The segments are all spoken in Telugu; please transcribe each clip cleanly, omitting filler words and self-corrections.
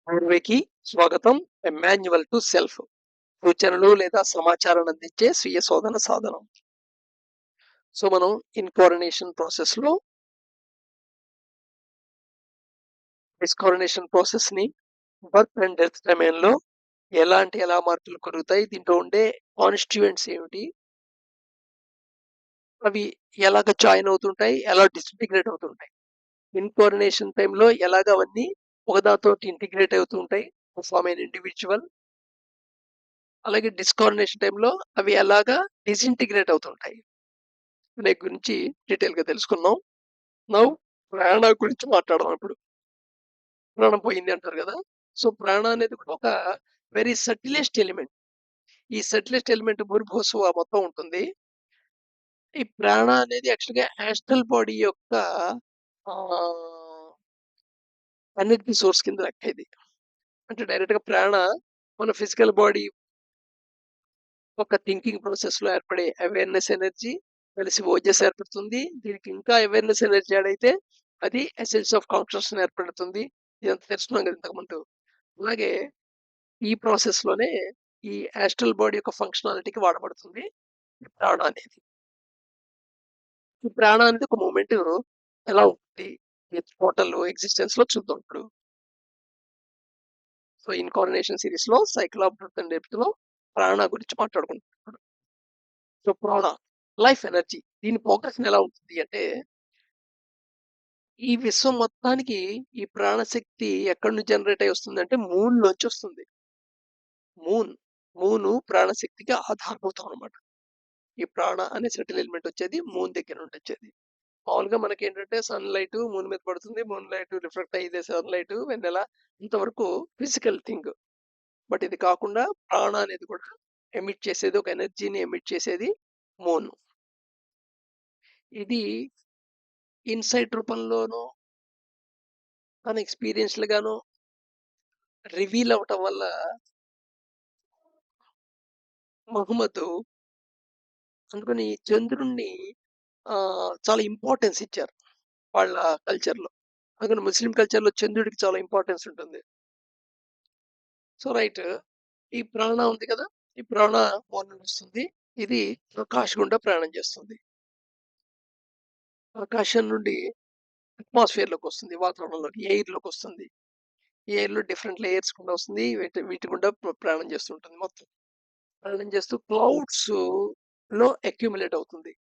పూర్వకి స్వాగతం. మాన్యువల్ టు సెల్ఫ్ సూచనలు లేదా సమాచారాన్ని అందించే స్వీయ శోధన సాధనం. సో మనం ఇన్కారినేషన్ ప్రాసెస్ లో డిస్కారినేషన్ ప్రాసెస్ ని బర్త్ అండ్ డెత్ సమయంలో ఎలా మార్పులు కలుగుతాయి, దీంట్లో ఉండే కాన్స్టిట్యూయెంట్స్ ఏమిటి, అవి ఎలాగ జాయిన్ అవుతుంటాయి, ఎలా డిసింటిగ్రేట్ అవుతుంటాయి, ఇన్కారినేషన్ టైంలో ఎలాగ అవన్నీ ఒకదాతో ఇంటిగ్రేట్ అవుతుంటాయి ఫార్మ్ అయిన ఇండివిజువల్, అలాగే డిస్కారినేషన్ టైంలో అవి ఎలాగా డిసింటిగ్రేట్ అవుతుంటాయి అనే గురించి డీటెయిల్ గా తెలుసుకున్నాం. నౌ ప్రాణ గురించి మాట్లాడదాం. ఇప్పుడు ప్రాణం పోయింది అంటారు కదా. సో ప్రాణ అనేది కూడా ఒక వెరీ సటిలెస్ట్ ఎలిమెంట్. ఈ సటిలెస్ట్ ఎలిమెంట్ భూర్భువస్సు మొత్తం ఉంటుంది. ఈ ప్రాణ అనేది యాక్చువల్గా యాస్ట్రల్ బాడీ యొక్క ఎనర్జీ సోర్స్ కింద లెక్క ఇది. అంటే డైరెక్ట్ గా ప్రాణ మన ఫిజికల్ బాడీ ఒక థింకింగ్ ప్రాసెస్ లో ఏర్పడే అవేర్నెస్ ఎనర్జీ కలిసి ఓజస్ ఏర్పడుతుంది. దీనికి ఇంకా అవేర్నెస్ ఎనర్జీ యాడ్ అయితే అది ఎసెన్స్ ఆఫ్ కాన్షియస్నెస్ ఏర్పడుతుంది. ఇదంతా తెలుసుకున్నాం కదా ఇంతకుముందు. అలాగే ఈ ప్రాసెస్ లోనే ఈ యాస్ట్రల్ బాడీ యొక్క ఫంక్షనాలిటీకి వాడబడుతుంది ఈ ప్రాణ అనేది. ఈ ప్రాణ అనేది ఒక మూమెంట్ ఎలా ఉంటుంది టోటల్ ఎగ్జిస్టెన్స్ లో చూద్దాం ఇప్పుడు. సో ఇన్కార్నేషన్ సిరీస్ లో cycle of birth and death లో ప్రాణ గురించి మాట్లాడుకుంటున్నాం. సో ప్రాణ లైఫ్ ఎనర్జీ, దీని ప్రోగ్రెషన్ ఎలా ఉంటుంది అంటే, ఈ విశ్వం మొత్తానికి ఈ ప్రాణశక్తి ఎక్కడి నుంచి జనరేట్ అయ్యి వస్తుందంటే మూన్ లోంచి వస్తుంది. మూన్ మూను ప్రాణశక్తికి ఆధారభూతం అనమాట. ఈ ప్రాణ అనే సెటిల్ ఎలిమెంట్ వచ్చేది మూన్ దగ్గర నుండి వచ్చేది. మామూలుగా మనకి ఏంటంటే సన్ లైట్ మూన్ మీద పడుతుంది, మూన్ లైట్ రిఫ్లెక్ట్ అయ్యేది సన్ లైట్ వెన్నెల, ఇంతవరకు ఫిజికల్ థింగ్. బట్ ఇది కాకుండా ప్రాణ అనేది కూడా ఎమిట్ చేసేది, ఒక ఎనర్జీని ఎమిట్ చేసేది మూన్. ఇది ఇన్సైట్ రూపంలోనూ తన ఎక్స్పీరియన్స్‌లుగాను రివీల్ అవ్వటం వల్ల మహమ్మద్ అందుకని చంద్రుడిని చాలా ఇంపార్టెన్స్ ఇచ్చారు వాళ్ళ కల్చర్‌లో. అందుకని ముస్లిం కల్చర్‌లో చంద్రుడికి చాలా ఇంపార్టెన్స్ ఉంటుంది. So right. ఈ ప్రాణ ఉంది కదా! ఈ ప్రాణ మూల నుండి వస్తుంది. ఇది ఆకాశం గుండా ప్రయాణం చేస్తుంది. ఆకాశం నుండి అట్మాస్ఫియర్‌లోకి వస్తుంది. వాతావరణంలోకి, ఎయిర్‌లోకి వస్తుంది. ఈ ఎయిర్‌లో డిఫరెంట్ లేయర్స్ గుండా వస్తుంది. వీటి గుండా ప్రయాణం చేస్తుంటుంది మొత్తం. ప్రయాణం చేస్తూ క్లౌడ్స్ లో అక్యుములేట్ అవుతుంది.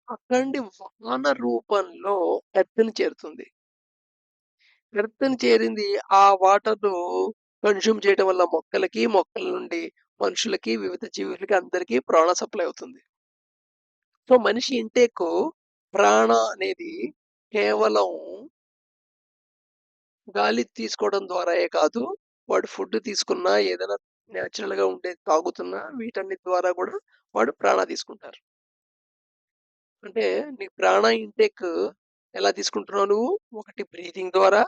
అక్కడి నుండి వాన రూపంలో ఎర్త్‌ని చేరుతుంది. ఎర్త్‌ని చేరింది. ఆ వాటర్‌ను కన్జ్యూమ్ చేయడం వల్ల మొక్కలకి, మొక్కల నుండి మనుషులకి, వివిధ జీవులకి అందరికీ ప్రాణ సప్లై అవుతుంది. సో మనిషి ఇంటేక్ ప్రాణ అనేది కేవలం గాలి తీసుకోవడం ద్వారాయే కాదు, వాడు ఫుడ్ తీసుకున్నా, ఏదైనా నేచురల్ గా ఉండేది తాగుతున్నా, వీటన్నిటి ద్వారా కూడా వాడు ప్రాణ తీసుకుంటారు. అంటే నీ ప్రాణ ఇంటేక్ ఎలా తీసుకుంటున్నావు నువ్వు? ఒకటి బ్రీతింగ్ ద్వారా,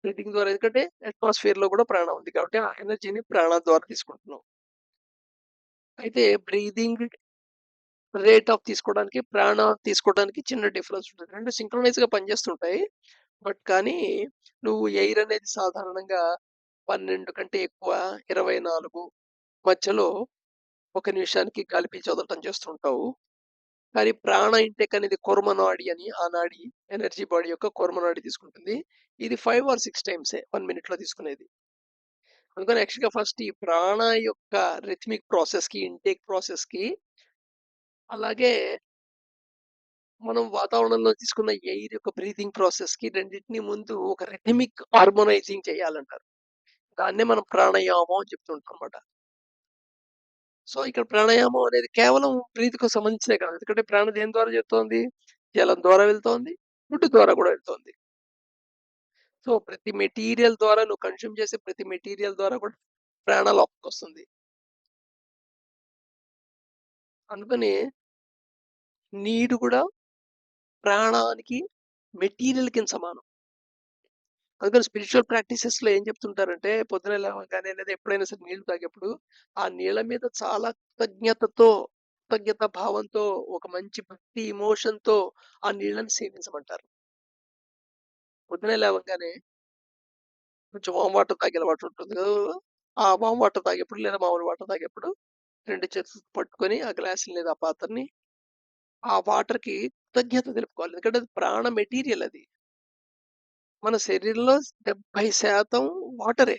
ఎందుకంటే అట్మాస్ఫియర్ లో కూడా ప్రాణం ఉంది కాబట్టి ఆ ఎనర్జీని ప్రాణ ద్వారా తీసుకుంటున్నావు. అయితే బ్రీదింగ్ రేట్ ఆఫ్ తీసుకోవడానికి, ప్రాణ తీసుకోవడానికి చిన్న డిఫరెన్స్ ఉంటుంది. రెండు సింక్రనైజ్ గా పనిచేస్తుంటాయి. బట్ కానీ నువ్వు ఎయిర్ అనేది సాధారణంగా 12 కంటే ఎక్కువ, 24 మధ్యలో ఒక నిమిషానికి గాలి పీల్చి వదలటం చేస్తుంటావు. కానీ ప్రాణ ఇంటేక్ అనేది కొర్మ నాడి అని, ఆ నాడి ఎనర్జీ బాడీ యొక్క కొర్మ నాడి తీసుకుంటుంది. ఇది 5 ఆర్ 6 టైమ్సే 1 మినిట్ లో తీసుకునేది. అందుకని యాక్చువల్‌గా ఫస్ట్ ఈ ప్రాణ యొక్క రిథమిక్ ప్రాసెస్‌కి, ఇంటేక్ ప్రాసెస్‌కి, అలాగే మనం వాతావరణంలో తీసుకున్న ఎయిర్ యొక్క బ్రీతింగ్ ప్రాసెస్‌కి రెండిటిని ముందు ఒక రిథమిక్ హార్మోనైజింగ్ చేయాలంటారు. దాన్నే మనం ప్రాణాయామం అని చెప్తుంటాం అన్నమాట. సో ఇక్కడ ప్రాణాయామం అనేది కేవలం బ్రీత్‌కు సంబంధించినదే కాదు. ఎందుకంటే ప్రాణం దేని ద్వారా జరుగుతోంది? జలం ద్వారా వెళ్తోంది. ఫుడ్ ద్వారా కూడా వెళ్తోంది. సో ప్రతి మెటీరియల్ ద్వారా, నువ్వు కన్జ్యూమ్ చేసే ప్రతి మెటీరియల్ ద్వారా కూడా ప్రాణ లోపలికొస్తుంది. అందుకని నీరు కూడా ప్రాణానికి మెటీరియల్ కింద సమానం. అందుకని స్పిరిచువల్ ప్రాక్టీసెస్‌లో ఏం చెప్తుంటారంటే, పొద్దున లేవగానే లేదా ఎప్పుడైనా సరే నీళ్లు తాగేప్పుడు, ఆ నీళ్ళ మీద చాలా కృతజ్ఞత భావంతో, ఒక మంచి భక్తి ఎమోషన్‌తో ఆ నీళ్ళని సేవించమంటారు. పొద్దున్నే లేవగానే కొంచెం వామ్ వాటర్ తాగే అలవాటు ఉంటుంది కదా! ఆ వామ్ వాటర్ తాగేప్పుడు లేదా మామూలు వాటర్ తాగేప్పుడు 2 చేతులతో పట్టుకొని ఆ గ్లాస్‌ని లేదా ఆ పాత్రని ఆ వాటర్‌కి కృతజ్ఞత తెలుపుకోవాలి. ఎందుకంటే అది ప్రాణ మెటీరియల్ అది. మన శరీరంలో 70% వాటరే.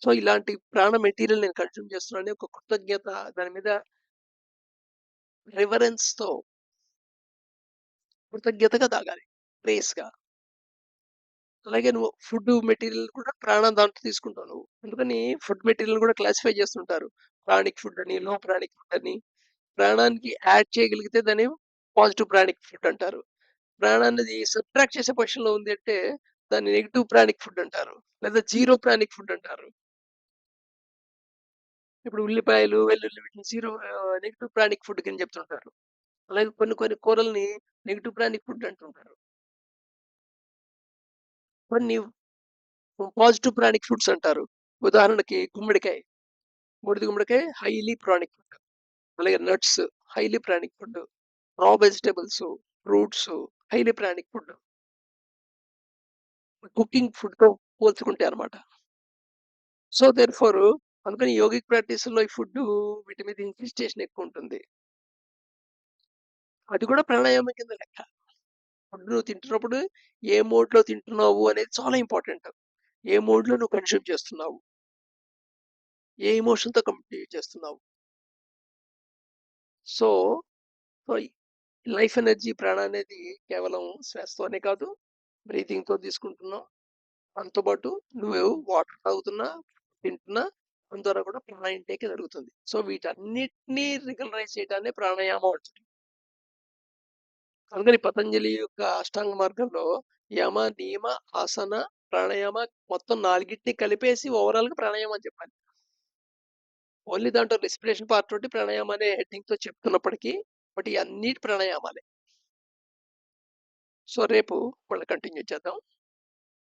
సో, ఇలాంటి ప్రాణ మెటీరియల్ నేను కన్జ్యూమ్ చేస్తున్నానని ఒక కృతజ్ఞత దాని మీద రివరెన్స్‌తో కృతజ్ఞతగా తాగాలి. ప్రేయస్‌గా. అలాగే నువ్వు ఫుడ్ మెటీరియల్ కూడా ప్రాణం దాంట్లో తీసుకుంటావు నువ్వు. అందుకని ఫుడ్ మెటీరియల్ కూడా క్లాసిఫై చేస్తుంటారు. ప్రాణిక్ ఫుడ్ అని, లో ప్రాణిక్ ఫుడ్ అని. ప్రాణానికి యాడ్ చేయగలిగితే దాన్ని పాజిటివ్ ప్రాణిక్ ఫుడ్ అంటారు. ప్రాణాన్నది సబ్ట్రాక్ట్ చేసే పొజిషన్‌లో ఉంది అంటే దాన్ని నెగెటివ్ ప్రాణిక్ ఫుడ్ అంటారు. లేదా జీరో ప్రాణిక్ ఫుడ్ అంటారు. ఇప్పుడు ఉల్లిపాయలు, వెల్లుల్లి వీటిని నెగెటివ్ ప్రాణిక్ ఫుడ్ కింద చెప్తుంటారు. అలాగే కొన్ని కొన్ని కూరల్ని నెగెటివ్ ప్రాణిక్ ఫుడ్ అంటుంటారు. కొన్ని పాజిటివ్ ప్రాణిక్ ఫుడ్స్ అంటారు. ఉదాహరణకి గుమ్మడికాయ. బూడిద గుమ్మడికాయ హైలీ ప్రాణిక్ ఫుడ్. అలాగే nuts highly pranic food. Raw vegetables, fruits highly pranic food. Cooking ఫుడ్‌తో పోల్చుకుంటే అన్నమాట. సో, దేర్‌ఫోర్ అందుకని యోగిక్ ప్రాక్టీస్‌లో ఈ ఫుడ్డు వీటి మీద ఇన్సిస్టేషన్ ఎక్కువుంటుంది. అది కూడా ప్రాణాయామం కింద లెక్క. ఫుడ్ నువ్వు తింటున్నప్పుడు ఏ మోడ్‌లో తింటున్నావు అనేది చాలా ఇంపార్టెంట్. ఏ మోడ్‌లో నువ్వు కన్జ్యూమ్ చేస్తున్నావు? ఏ ఎమోషన్‌తో కంప్లీట్ చేస్తున్నావు? సో, సో, లైఫ్ ఎనర్జీ ప్రాణ అనేది కేవలం శ్వాసతోనే కాదు, బ్రీతింగ్‌తో తీసుకుంటున్నాం. దాంతో పాటు నువ్వు వాటర్ తాగుతున్నా, తింటున్నా, దాని ద్వారా కూడా ప్రాణ ఇంటేక్ జరుగుతుంది. సో, వీటన్నిటిని రెగ్యులరైజ్ చేయడాన్నే ప్రాణాయామం అంటారు. అందుకని పతంజలి యొక్క అష్టాంగ మార్గంలో యమ, నియమ, ఆసన, ప్రాణాయామ మొత్తం 4 కలిపేసి ఓవరాల్‌గా ప్రాణాయామం అని చెప్పాలి. ఓన్లీ దాంట్లో రెస్పిరేషన్ పార్ట్ తోటి ప్రాణాయామం అనే హెడ్డింగ్‌తో చెప్తున్నప్పటికీ, బట్ ఈ అన్నిటి ప్రాణాయామాలే. సో, రేపు మళ్ళీ కంటిన్యూ చేద్దాం.